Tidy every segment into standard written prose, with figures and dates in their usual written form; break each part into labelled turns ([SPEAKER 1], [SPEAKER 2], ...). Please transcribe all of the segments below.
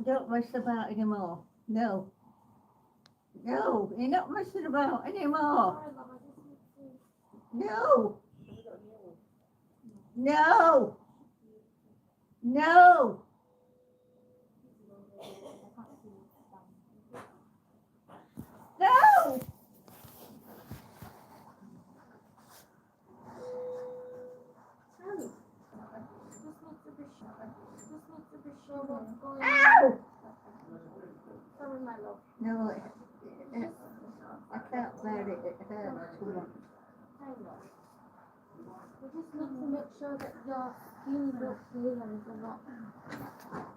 [SPEAKER 1] Don't mess about anymore. No. No, you're not messing about anymore. No. No. No. No. Ow!
[SPEAKER 2] Sorry, my love.
[SPEAKER 1] No, I can't bear it. It hurts too much.
[SPEAKER 2] I know. We just need to make sure that your skin is okay and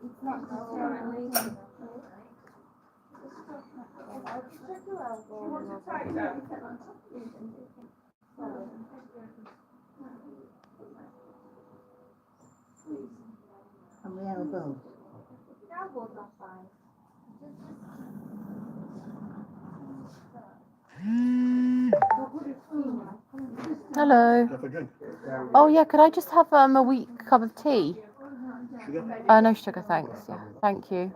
[SPEAKER 2] it's not deteriorating. I'll check your elbow.
[SPEAKER 3] You want to try that?
[SPEAKER 1] And my elbows.
[SPEAKER 2] Your elbows are fine.
[SPEAKER 4] Hello. Oh yeah, could I just have a weak cup of tea?
[SPEAKER 3] Sugar?
[SPEAKER 4] No sugar, thanks. Yeah, thank you.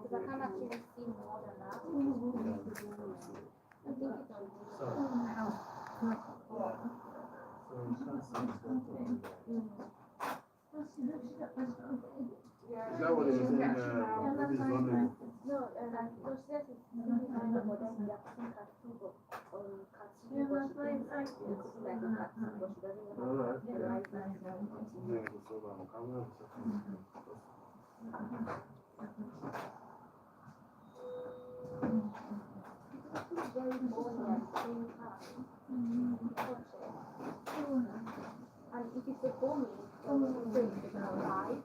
[SPEAKER 2] Because I can't actually see more than that. I think it's
[SPEAKER 3] Is that what it is in this London?
[SPEAKER 2] no, no, stress is really fine, but then we have seen Katsugo on Katsugo, but she thinks it's like a Katsugo, but she doesn't know how to the right It's very bony at the same time. And if it's a bony, it's alive.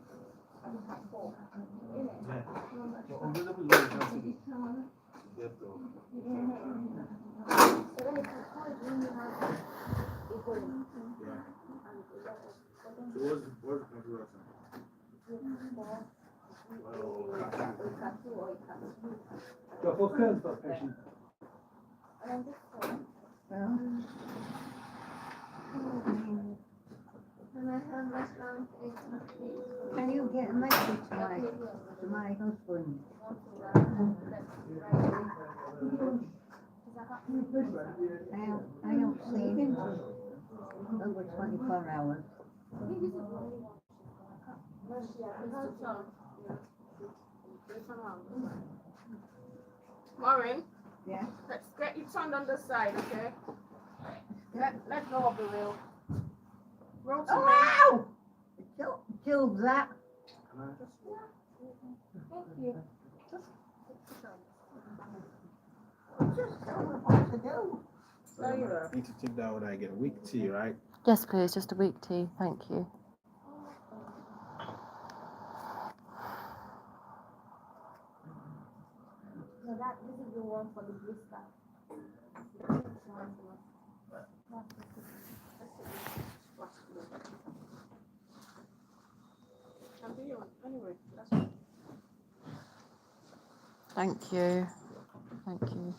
[SPEAKER 1] Can you get a message to my husband? I don't see him for over 24 hours.
[SPEAKER 3] Maureen,
[SPEAKER 1] Yeah?
[SPEAKER 3] let's get you turned on the side, okay? Let go of the wheel. Roll to me.
[SPEAKER 1] Oh! Kill that.
[SPEAKER 2] Thank you.
[SPEAKER 1] Just tell me what to do.
[SPEAKER 5] Need to take that when I get a weak tea, right?
[SPEAKER 4] Yes, please, just a weak tea, thank you.
[SPEAKER 2] So this is the one for the blister.
[SPEAKER 3] Anyway, that's fine.
[SPEAKER 4] Thank you. Thank you.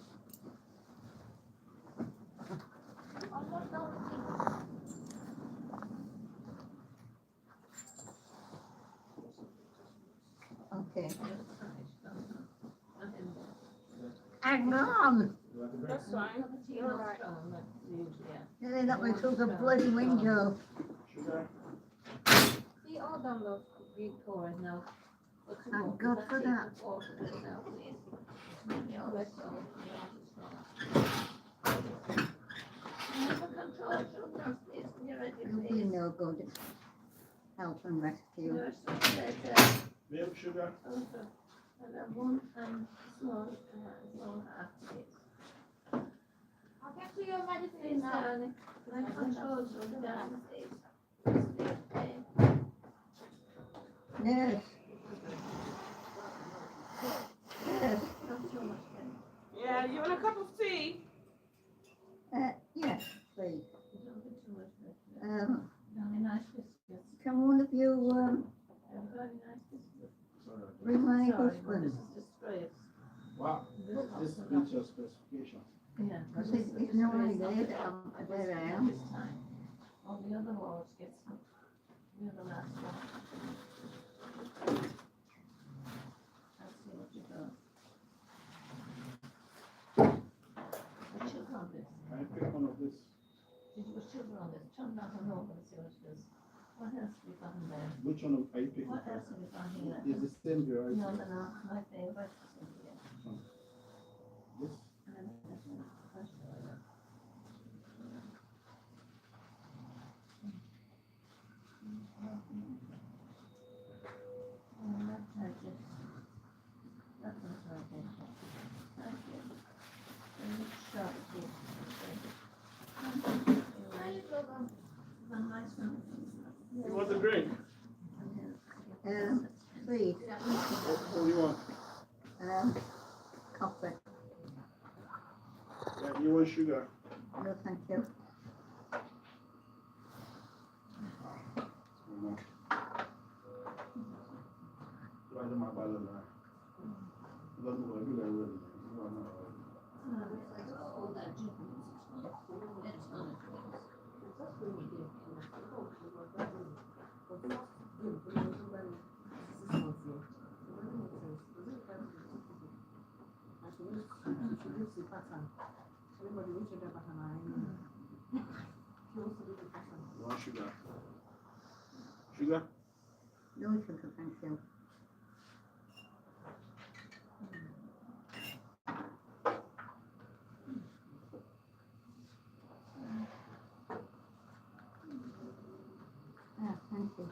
[SPEAKER 1] Okay. Hang on.
[SPEAKER 3] That's fine. You're right.
[SPEAKER 1] They let me through the bloody window.
[SPEAKER 2] See all done those big cores now.
[SPEAKER 1] Thank God for that. You'll be no good. Help and rescue.
[SPEAKER 5] Milk, sugar?
[SPEAKER 2] I'll get to your medicine now.
[SPEAKER 1] Nurse. Nurse.
[SPEAKER 3] Yeah, you want a cup of tea?
[SPEAKER 1] Can
[SPEAKER 6] nice biscuits.
[SPEAKER 1] one of you
[SPEAKER 6] Very nice biscuits.
[SPEAKER 1] bring my
[SPEAKER 6] Sorry,
[SPEAKER 1] husband?
[SPEAKER 6] this is disgrace.
[SPEAKER 5] Wow, this meets your specifications.
[SPEAKER 6] Yeah.
[SPEAKER 1] Because it's no idea that there I am.
[SPEAKER 6] This time. On the other walls gets the other last one. Let's see what you got. Put sugar on this.
[SPEAKER 5] Can I pick one of this?
[SPEAKER 6] Did you put sugar on this? Turn that one over and see what it is. What else have we got in there?
[SPEAKER 5] Which one are you picking
[SPEAKER 6] What else
[SPEAKER 5] first?
[SPEAKER 6] have we got here?
[SPEAKER 5] Is the same variety?
[SPEAKER 6] No. My favorite is in here.
[SPEAKER 5] This?
[SPEAKER 6] And then this one. I'll show you. That one's right there. Thank you. Very sharp teeth. One nice one.
[SPEAKER 5] You want the drink?
[SPEAKER 1] Please,
[SPEAKER 5] What do you want?
[SPEAKER 1] coffee.
[SPEAKER 5] Yeah, you want sugar?
[SPEAKER 1] No, thank you.
[SPEAKER 5] You want sugar? Sugar?
[SPEAKER 1] No sugar, thank you. Thank you.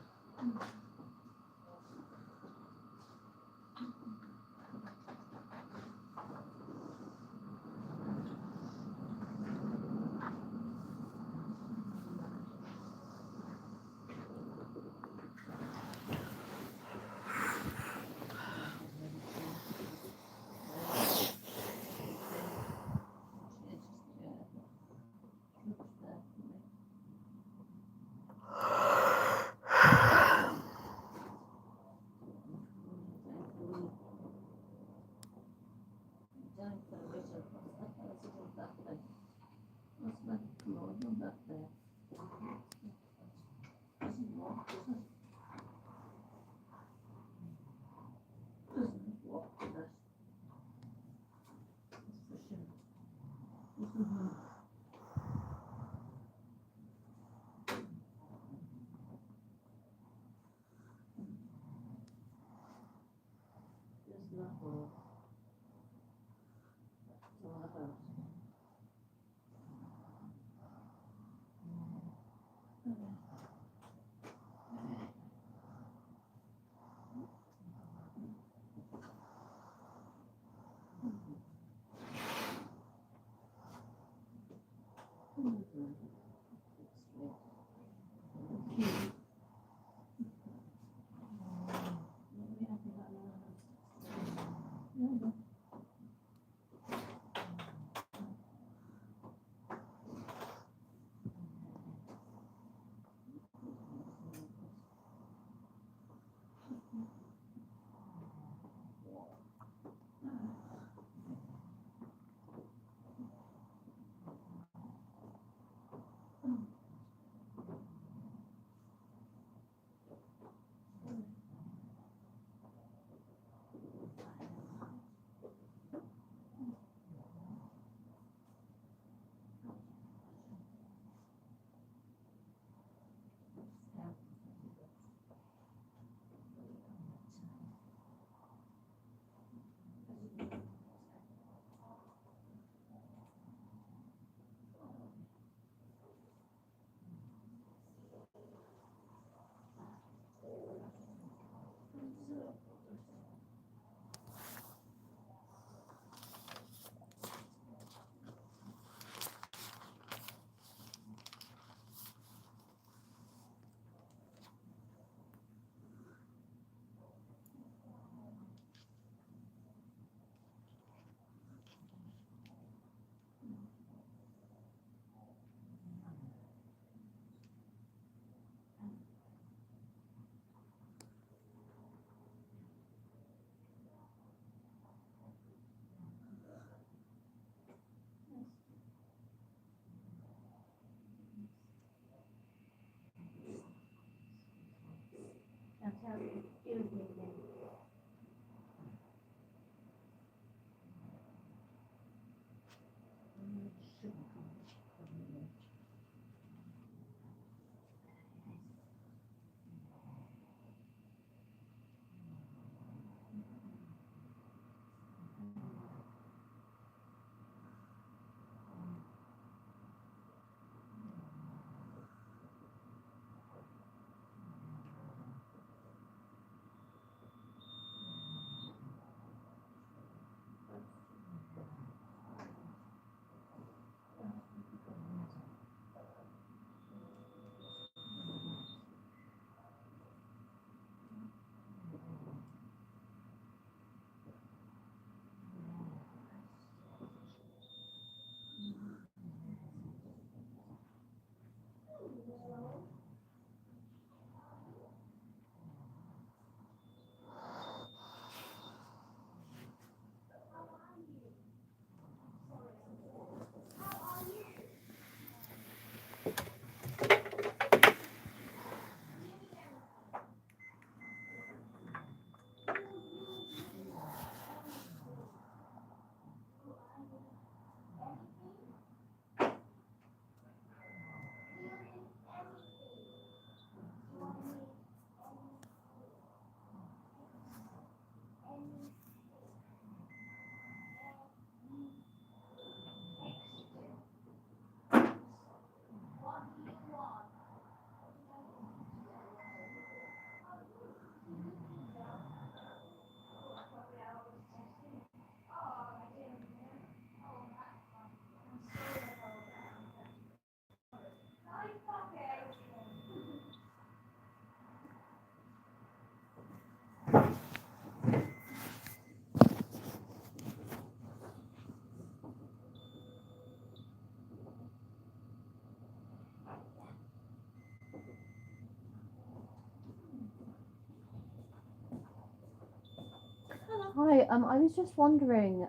[SPEAKER 4] Hi, I was just wondering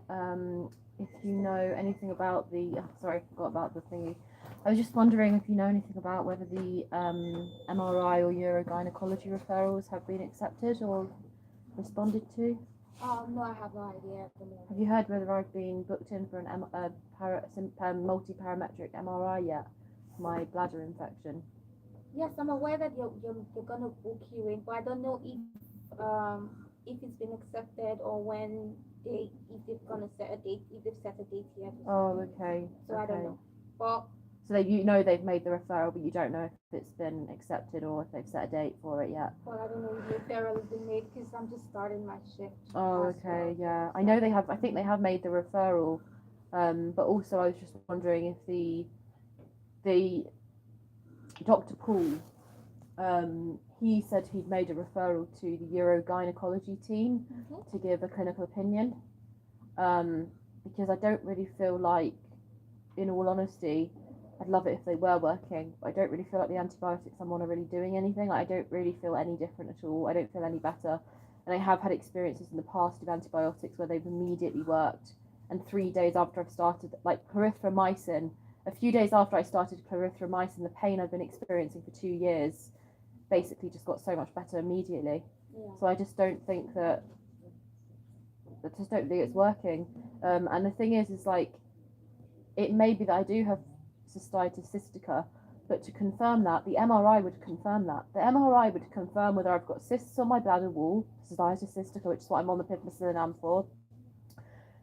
[SPEAKER 4] if you know anything about the. Sorry, I forgot about the thingy. I was just wondering if you know anything about whether the MRI or urogynecology referrals have been accepted or responded to.
[SPEAKER 2] No, I have no idea at the moment.
[SPEAKER 4] Have you heard whether I've been booked in for an multi-parametric MRI yet? My bladder infection.
[SPEAKER 2] Yes, I'm aware that you're gonna book you in, but I don't know if it's been accepted or when if they're gonna set a date, if they've set a date yet.
[SPEAKER 4] Oh, okay.
[SPEAKER 2] So I don't know. But
[SPEAKER 4] so they've made the referral, but you don't know if it's been accepted or if they've set a date for it yet.
[SPEAKER 2] well, I don't know if the referral has been made because I'm just starting my shift.
[SPEAKER 4] Oh, okay, yeah. I know they have. I think they have made the referral, but also I was just wondering if the Dr. Paul, he said he'd made a referral to the urogynecology team to give a clinical opinion, because I don't really feel like, in all honesty, I'd love it if they were working, but I don't really feel like the antibiotics I'm on are really doing anything. Like, I don't really feel any different at all. I don't feel any better. And I have had experiences in the past of antibiotics where they've immediately worked, and 3 days after I've started, like clarithromycin, a few days after I started clarithromycin, the pain I've been experiencing for 2 years basically just got so much better immediately.
[SPEAKER 2] Yeah.
[SPEAKER 4] So I just don't think that, I just don't think it's working. And the thing is like, it may be that I do have cystitis cystica, but to confirm that, the MRI would confirm that. The MRI would confirm whether I've got cysts on my bladder wall, cystitis cystica, which is what I'm on the pivmecillinam for.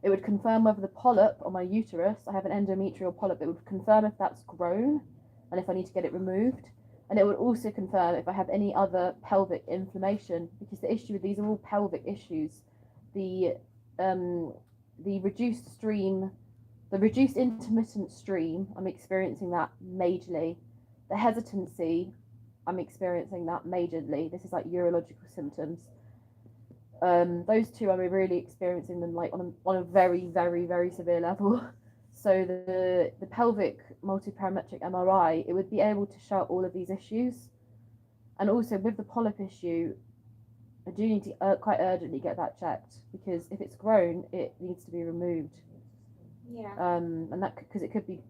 [SPEAKER 4] It would confirm whether the polyp on my uterus, I have an endometrial polyp, it would confirm if that's grown and if I need to get it removed. And it would also confirm if I have any other pelvic inflammation, because the issue with these are all pelvic issues. The reduced stream, the reduced intermittent stream, I'm experiencing that majorly. The hesitancy, I'm experiencing that majorly. This is like urological symptoms. Those two, I'm really experiencing them like on a very, very, very severe level. So the pelvic multiparametric MRI, it would be able to show all of these issues. And also with the polyp issue, I do need to quite urgently get that checked, because if it's grown, it needs to be removed.
[SPEAKER 2] Yeah.
[SPEAKER 4] And that, because it could be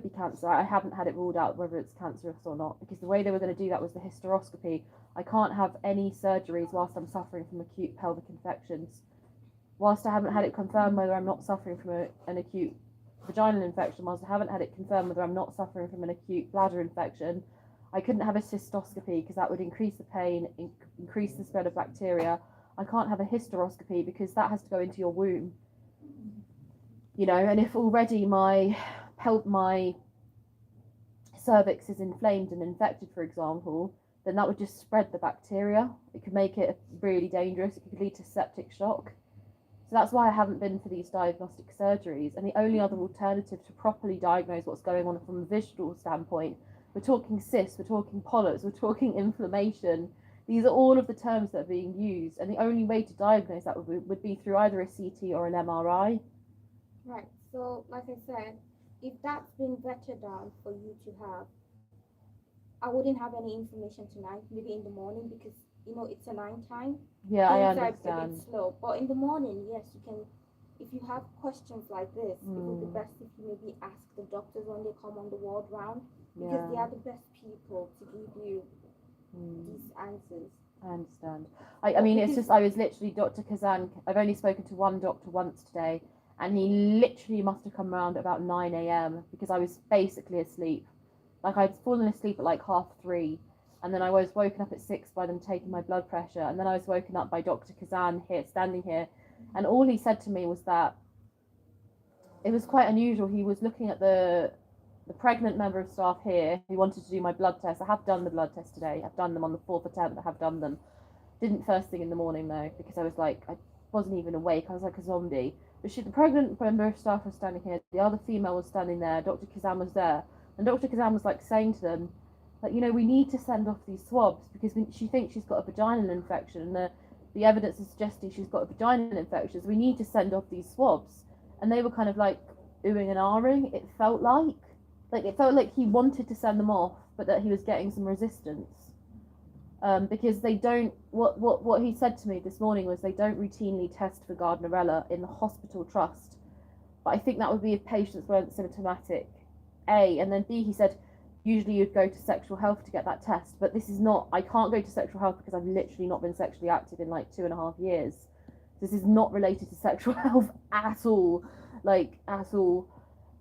[SPEAKER 4] cancer. I haven't had it ruled out whether it's cancerous or not, because the way they were going to do that was the hysteroscopy. I can't have any surgeries whilst I'm suffering from acute pelvic infections. Whilst I haven't had it confirmed whether I'm not suffering from an acute vaginal infection, whilst I haven't had it confirmed whether I'm not suffering from an acute bladder infection, I couldn't have a cystoscopy because that would increase the pain, increase the spread of bacteria. I can't have a hysteroscopy because that has to go into your womb. You know, and if already my cervix is inflamed and infected, for example, then that would just spread the bacteria. It could make it really dangerous. It could lead to septic shock. So that's why I haven't been for these diagnostic surgeries. And the only other alternative to properly diagnose what's going on from a visual standpoint, we're talking cysts, we're talking polyps, we're talking inflammation. These are all of the terms that are being used. And the only way to diagnose that would be through either a CT or an MRI.
[SPEAKER 2] Right. So, like I said, if that's been vetted out for you to have, I wouldn't have any information tonight, maybe in the morning, because, you know, it's a 9 time.
[SPEAKER 4] Yeah, I
[SPEAKER 2] Things are a
[SPEAKER 4] understand.
[SPEAKER 2] bit slow. But in the morning, yes, you can, if you have questions like this, it would be best if you maybe ask the doctors when they come on the ward round, because they are the best people to give you these answers.
[SPEAKER 4] I understand. I mean, it's just, I was literally, Dr. Kazan, I've only spoken to one doctor once today, and he literally must have come around at about 9 a.m. because I was basically asleep. Like, I'd fallen asleep at like 3:30, and then I was woken up at 6 by them taking my blood pressure, and then I was woken up by Dr. Kazan here, standing here, and all he said to me was that it was quite unusual. He was looking at the pregnant member of staff here who wanted to do my blood test. I have done the blood test today. I've done them on the 4th attempt. I have done them. Didn't first thing in the morning though, because I was like, I wasn't even awake. I was like a zombie. But the pregnant member of staff was standing here. The other female was standing there. Dr. Kazan was there. And Dr. Kazan was like saying to them, like, you know, we need to send off these swabs because she thinks she's got a vaginal infection. And the evidence is suggesting she's got a vaginal infection. So we need to send off these swabs. And they were kind of like oohing and ahhing. It felt like. Like, it felt like he wanted to send them off, but that he was getting some resistance. because they don't. What he said to me this morning was they don't routinely test for Gardnerella in the hospital trust. But I think that would be if patients weren't symptomatic. A, and then B, he said usually you'd go to sexual health to get that test, but this is not. I can't go to sexual health because I've literally not been sexually active in like 2.5 years. This is not related to sexual health at all, like at all,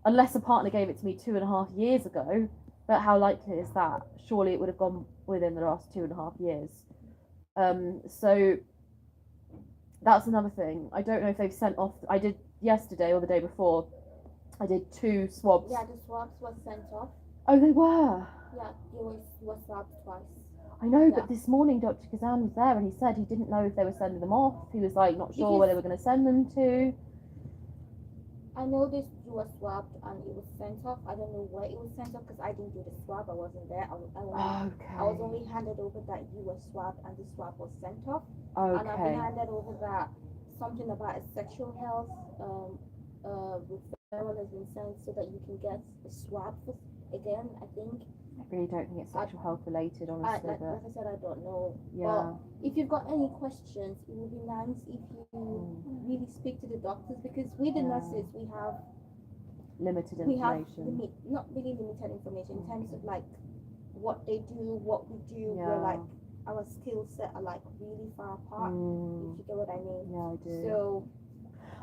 [SPEAKER 4] unless a partner gave it to me 2.5 years ago. But how likely is that? Surely it would have gone within the last 2.5 years. So that's another thing. I don't know if they've sent off. I did yesterday or the day before. I did 2 swabs.
[SPEAKER 2] Yeah, the swabs was sent off.
[SPEAKER 4] Oh, they were.
[SPEAKER 2] Yeah, you was swabbed twice.
[SPEAKER 4] I know,
[SPEAKER 2] Yeah.
[SPEAKER 4] but this morning Dr. Kazan was there and he said he didn't know if they were sending them off. He was like not sure
[SPEAKER 2] Because-
[SPEAKER 4] where they were going to send them to.
[SPEAKER 2] I know this you was swabbed and it was sent off. I don't know where it was sent off because I didn't do the swab. I wasn't there. I was
[SPEAKER 4] Okay.
[SPEAKER 2] only handed over that you were swabbed and the swab was sent off. And I've
[SPEAKER 4] Okay.
[SPEAKER 2] been handed over that something about a sexual health referral has been sent so that you can get a swab again. I think.
[SPEAKER 4] I really don't think it's sexual health related, honestly.
[SPEAKER 2] Like
[SPEAKER 4] But
[SPEAKER 2] I said, I don't know.
[SPEAKER 4] yeah.
[SPEAKER 2] If you've got any questions, it would be nice if you really speak to the doctors because with the
[SPEAKER 4] Yeah.
[SPEAKER 2] nurses we have
[SPEAKER 4] Limited
[SPEAKER 2] we have
[SPEAKER 4] information.
[SPEAKER 2] not really limited information in terms of like what they do, what we do.
[SPEAKER 4] Yeah.
[SPEAKER 2] We're like our skill set are like really far apart.
[SPEAKER 4] Mm,
[SPEAKER 2] If you get what I mean.
[SPEAKER 4] yeah, I do.
[SPEAKER 2] So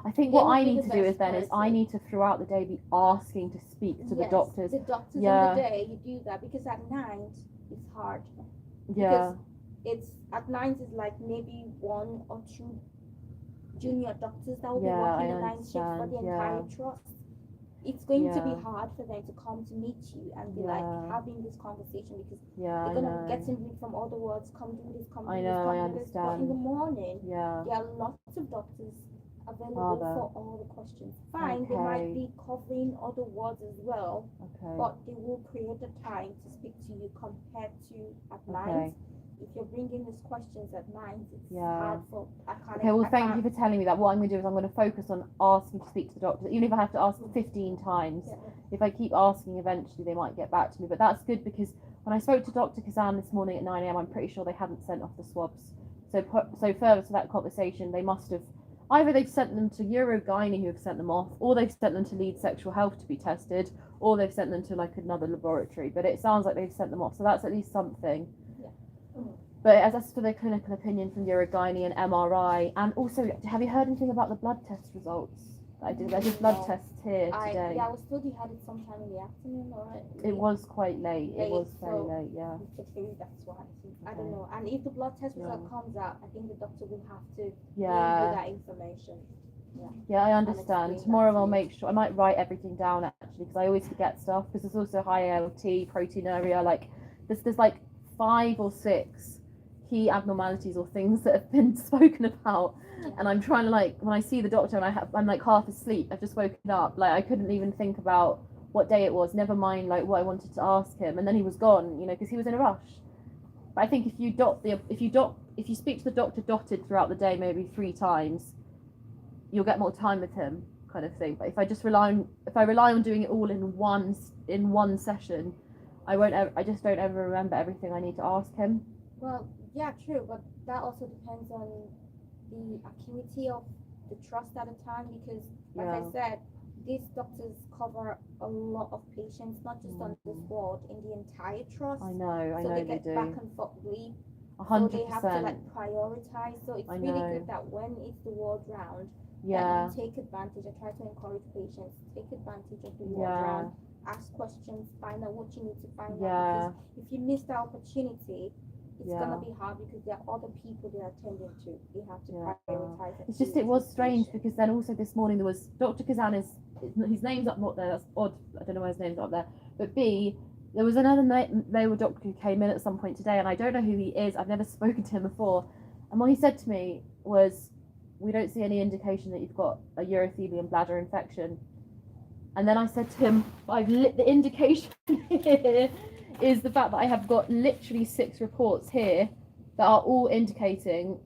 [SPEAKER 4] I think
[SPEAKER 2] they
[SPEAKER 4] what
[SPEAKER 2] would
[SPEAKER 4] I
[SPEAKER 2] be
[SPEAKER 4] need
[SPEAKER 2] the
[SPEAKER 4] to do is
[SPEAKER 2] best
[SPEAKER 4] then is I
[SPEAKER 2] person.
[SPEAKER 4] need to throughout the day be asking to speak to the
[SPEAKER 2] yes,
[SPEAKER 4] doctors.
[SPEAKER 2] The doctors
[SPEAKER 4] Yeah.
[SPEAKER 2] on the day you do that because at night it's hard.
[SPEAKER 4] Yeah.
[SPEAKER 2] It's at night is like maybe 1 or 2 junior doctors that will
[SPEAKER 4] Yeah,
[SPEAKER 2] be working
[SPEAKER 4] I
[SPEAKER 2] the night shift for
[SPEAKER 4] understand,
[SPEAKER 2] the
[SPEAKER 4] yeah.
[SPEAKER 2] entire trust. It's going to be
[SPEAKER 4] Yeah.
[SPEAKER 2] hard for them to come to meet you and be
[SPEAKER 4] Yeah.
[SPEAKER 2] like having this conversation because
[SPEAKER 4] Yeah, I
[SPEAKER 2] they're gonna
[SPEAKER 4] know.
[SPEAKER 2] get in from all the words, come do this, come do
[SPEAKER 4] I
[SPEAKER 2] this,
[SPEAKER 4] know,
[SPEAKER 2] come
[SPEAKER 4] I
[SPEAKER 2] do this. But in
[SPEAKER 4] understand.
[SPEAKER 2] the morning
[SPEAKER 4] Yeah.
[SPEAKER 2] there are lots of doctors available
[SPEAKER 4] Are there?
[SPEAKER 2] for all the questions. Fine, they might
[SPEAKER 4] Okay.
[SPEAKER 2] be covering other wards as well,
[SPEAKER 4] Okay.
[SPEAKER 2] but they will create the time to speak to you compared to at
[SPEAKER 4] Okay.
[SPEAKER 2] night. If you're bringing these questions at night, it's
[SPEAKER 4] Yeah.
[SPEAKER 2] hard for. I can't.
[SPEAKER 4] Okay, well,
[SPEAKER 2] I
[SPEAKER 4] thank
[SPEAKER 2] can't-
[SPEAKER 4] you for telling me that. What I'm going to do is I'm going to focus on asking to speak to the doctor, even if I have to ask 15 times.
[SPEAKER 2] Yeah.
[SPEAKER 4] If I keep asking, eventually they might get back to me. But that's good because when I spoke to Dr. Kazan this morning at 9 a.m, I'm pretty sure they hadn't sent off the swabs. So further to that conversation, they must have either they've sent them to Urogynae who have sent them off, or they've sent them to Lead Sexual Health to be tested, or they've sent them to like another laboratory. But it sounds like they've sent them off, so that's at least something.
[SPEAKER 2] Yeah.
[SPEAKER 4] But as for the clinical opinion from Urogynae and MRI, and also, have you heard anything about the blood test results? I did blood
[SPEAKER 2] No.
[SPEAKER 4] tests here today.
[SPEAKER 2] I was told you had it sometime in the afternoon, or
[SPEAKER 4] It was quite late. It
[SPEAKER 2] Late,
[SPEAKER 4] was very
[SPEAKER 2] so-
[SPEAKER 4] late, yeah.
[SPEAKER 2] Maybe that's why. I
[SPEAKER 4] Okay.
[SPEAKER 2] don't know. And if the blood test result
[SPEAKER 4] Yeah.
[SPEAKER 2] comes out, I think the doctor will have to give
[SPEAKER 4] Yeah.
[SPEAKER 2] you that information.
[SPEAKER 4] Yeah, I understand.
[SPEAKER 2] explain
[SPEAKER 4] Tomorrow
[SPEAKER 2] that to
[SPEAKER 4] I'll
[SPEAKER 2] you.
[SPEAKER 4] make sure I might write everything down actually because I always forget stuff because there's also high ALT, proteinuria. Like there's like 5 or 6 key abnormalities or things that have been spoken about,
[SPEAKER 2] Yeah.
[SPEAKER 4] and I'm trying to like when I see the doctor and I'm like half asleep. I've just woken up. Like I couldn't even think about what day it was. Never mind like what I wanted to ask him, and then he was gone. You know, because he was in a rush. But I think if you speak to the doctor dotted throughout the day, maybe 3 times, you'll get more time with him, kind of thing. But if I rely on doing it all in one session, I just don't ever remember everything I need to ask him.
[SPEAKER 2] Well, yeah, true, but that also depends on the acuity of the trust at a time because, like I
[SPEAKER 4] Yeah.
[SPEAKER 2] said, these doctors cover a lot of patients, not just on this ward, in the entire trust.
[SPEAKER 4] I know
[SPEAKER 2] so
[SPEAKER 4] they
[SPEAKER 2] they get
[SPEAKER 4] do.
[SPEAKER 2] back and forth leave. So
[SPEAKER 4] 100%.
[SPEAKER 2] they have to like prioritize. So it's
[SPEAKER 4] I
[SPEAKER 2] really
[SPEAKER 4] know.
[SPEAKER 2] good that when it's the ward round,
[SPEAKER 4] Yeah,
[SPEAKER 2] that you take advantage. I try to encourage patients take advantage of the ward
[SPEAKER 4] yeah,
[SPEAKER 2] round, ask questions, find out what you need to find
[SPEAKER 4] yeah,
[SPEAKER 2] out. Because if you miss that opportunity, it's
[SPEAKER 4] Yeah.
[SPEAKER 2] gonna be hard because there are other people they're attending to. They have to
[SPEAKER 4] Yeah.
[SPEAKER 2] prioritize. and
[SPEAKER 4] It's just
[SPEAKER 2] do
[SPEAKER 4] it was
[SPEAKER 2] this
[SPEAKER 4] strange
[SPEAKER 2] patient.
[SPEAKER 4] because then also this morning there was Dr. Kazan his name's up not there. That's odd. I don't know why his name's up there. But B, there was another male doctor who came in at some point today, and I don't know who he is. I've never spoken to him before. And what he said to me was, "We don't see any indication that you've got a urothelium bladder infection." And then I said to him, "The indication here is the fact that I have got literally 6 reports here that are all indicating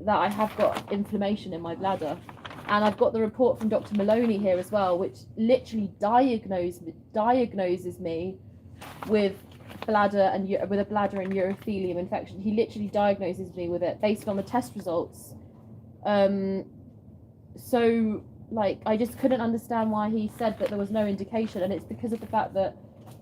[SPEAKER 4] that I have got inflammation in my bladder. And I've got the report from Dr. Maloney here as well, which literally diagnoses me with bladder and with a bladder and urothelium infection. He literally diagnoses me with it based on the test results. So like I just couldn't understand why he said that there was no indication, and it's because of the fact that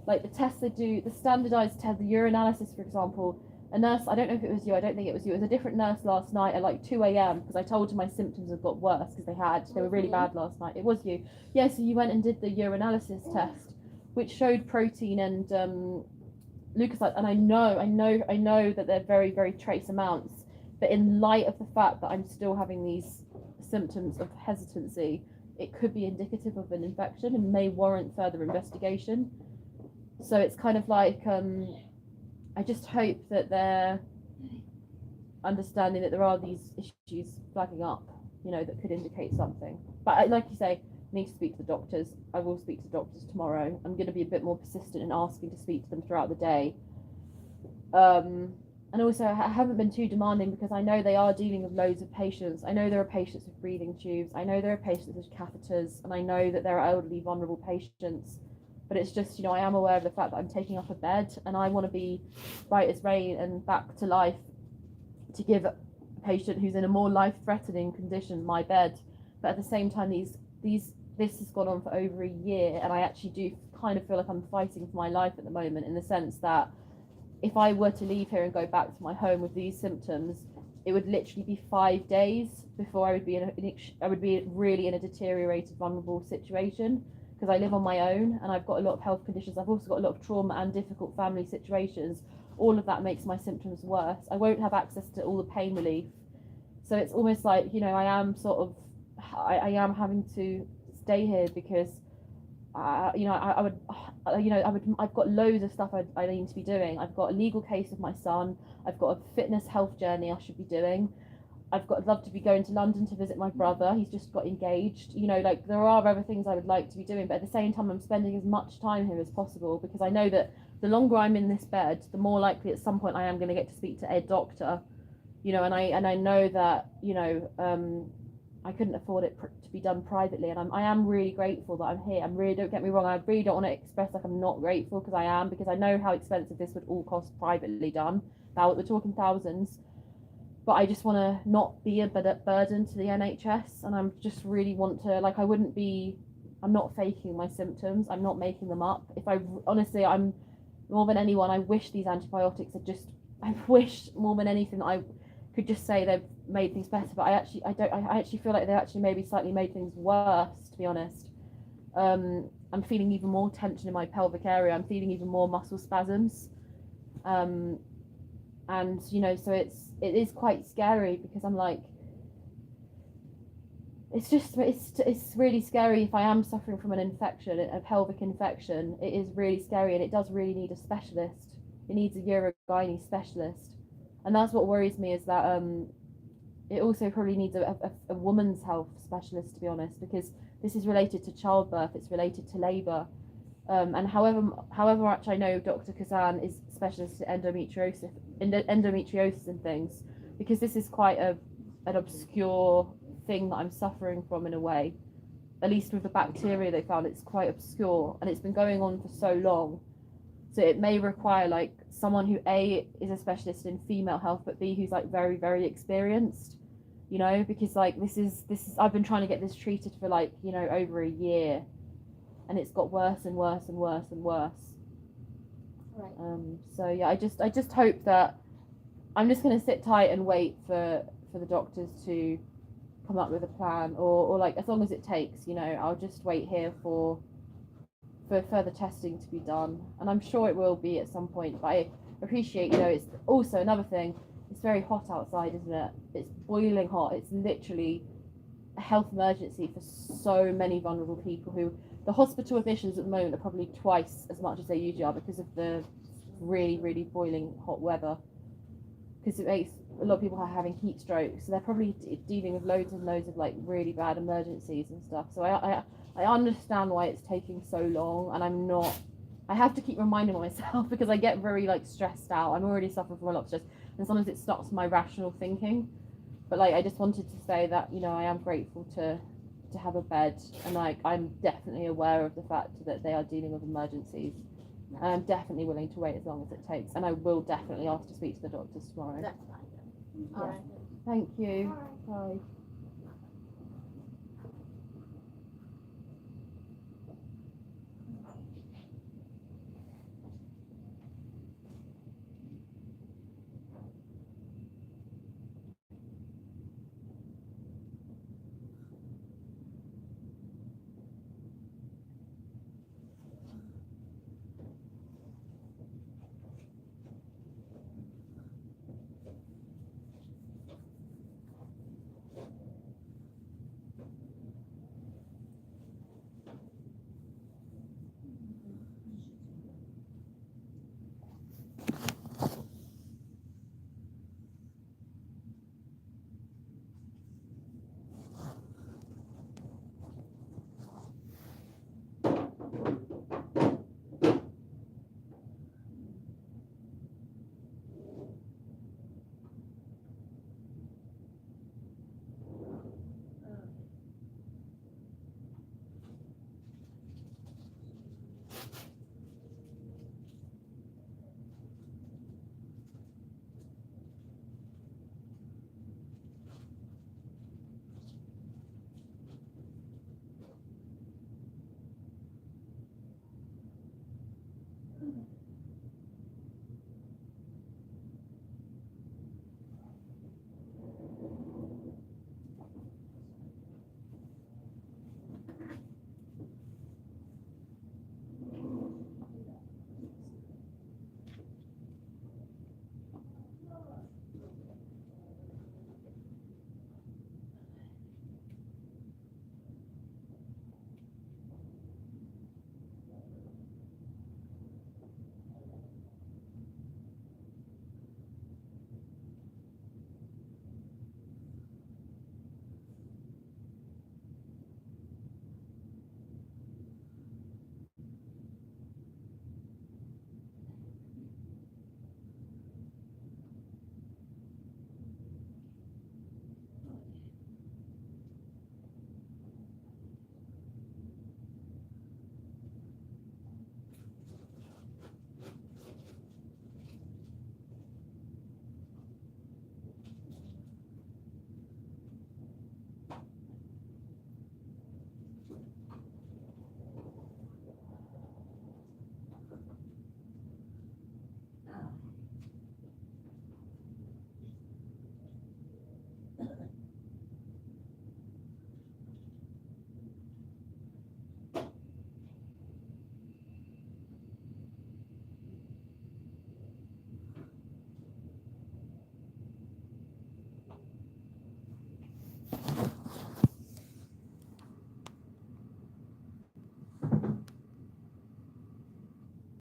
[SPEAKER 4] like the tests they do, the standardized test, the urinalysis, for example, a nurse, I don't know if it was you, I don't think it was you, it was a different nurse last night at like 2 a.m. because I told her my symptoms had got worse because they were really bad last night. It was you. Yeah, so you went and did the urinalysis test, which showed protein and leukocytes, and I know that they're very, very trace amounts, but in light of the fact that I'm still having these symptoms of hesitancy, it could be indicative of an infection and may warrant further investigation. So it's kind of like I just hope that they're understanding that there are these issues flagging up, you know, that could indicate something. But like you say, I need to speak to the doctors. I will speak to the doctors tomorrow. I'm going to be a bit more persistent in asking to speak to them throughout the day. And also, I haven't been too demanding because I know they are dealing with loads of patients. I know there are patients with breathing tubes. I know there are patients with catheters. And I know that there are elderly, vulnerable patients. But it's just, you know, I am aware of the fact that I'm taking up a bed and I want to be right as rain and back to life to give a patient who's in a more life-threatening condition my bed. But at the same time, this has gone on for over a year, and I actually do kind of feel like I'm fighting for my life at the moment, in the sense that if I were to leave here and go back to my home with these symptoms, it would literally be 5 days before I would be really in a deteriorated, vulnerable situation, because I live on my own and I've got a lot of health conditions. I've also got a lot of trauma and difficult family situations. All of that makes my symptoms worse. I won't have access to all the pain relief. So it's almost like, you know, I am having to stay here because, I've got loads of stuff I need to be doing. I've got a legal case with my son. I've got a fitness health journey I should be doing. I'd love to be going to London to visit my brother. He's just got engaged. You know, like there are other things I would like to be doing, but at the same time, I'm spending as much time here as possible because I know that the longer I'm in this bed, the more likely at some point I am going to get to speak to a doctor. You know, and I know that, you know, I couldn't afford it to be done privately, and I am really grateful that I'm here. Don't get me wrong, I really don't want to express like I'm not grateful, because I am, because I know how expensive this would all cost privately done. Now we're talking thousands. But I just want to not be a burden to the NHS, and I just really want to, like, I'm not faking my symptoms, I'm not making them up. Honestly, I'm more than anyone, I wish these antibiotics I wish more than anything that I could just say they've made things better, but I actually feel like they actually maybe slightly made things worse, to be honest. I'm feeling even more tension in my pelvic area, I'm feeling even more muscle spasms. And you know, so it is quite scary, because I'm like, it's really scary if I am suffering from an infection, a pelvic infection. It is really scary, and it does really need a specialist. It needs a urogynae specialist, and that's what worries me, is that it also probably needs a woman's health specialist, to be honest, because this is related to childbirth, it's related to labour. And however much I know Dr. Kazan is specialist in endometriosis and things, because this is quite an obscure thing that I'm suffering from, in a way. At least with the bacteria they found, it's quite obscure, and it's been going on for so long. So it may require like someone who A, is a specialist in female health, but B, who's like very, very experienced, you know, because like this is I've been trying to get this treated for like, you know, over a year. And it's got worse and worse and worse and worse.
[SPEAKER 2] Right.
[SPEAKER 4] So yeah, I just hope that I'm just going to sit tight and wait for the doctors to come up with a plan, or like, as long as it takes, you know, I'll just wait here for further testing to be done, and I'm sure it will be at some point. But I appreciate, you know, it's also another thing, it's very hot outside, isn't it? It's boiling hot. It's literally a health emergency for so many vulnerable people, who the hospital admissions at the moment are probably twice as much as they usually are, because of the really, really boiling hot weather, because it makes a lot of people are having heat strokes, so they're probably dealing with loads and loads of like really bad emergencies and stuff. So I understand why it's taking so long, and I have to keep reminding myself, because I get very like stressed out. I'm already suffering from a lot of stress, and sometimes it stops my rational thinking. But like, I just wanted to say that, you know, I am grateful to have a bed, and like, I'm definitely aware of the fact that they are dealing with emergencies, And I'm definitely willing to wait as long as it takes. And I will definitely ask to speak to the doctors tomorrow.
[SPEAKER 6] That's fine then. All
[SPEAKER 4] Yeah.
[SPEAKER 6] right then.
[SPEAKER 4] Thank you.
[SPEAKER 2] All right.
[SPEAKER 4] Bye.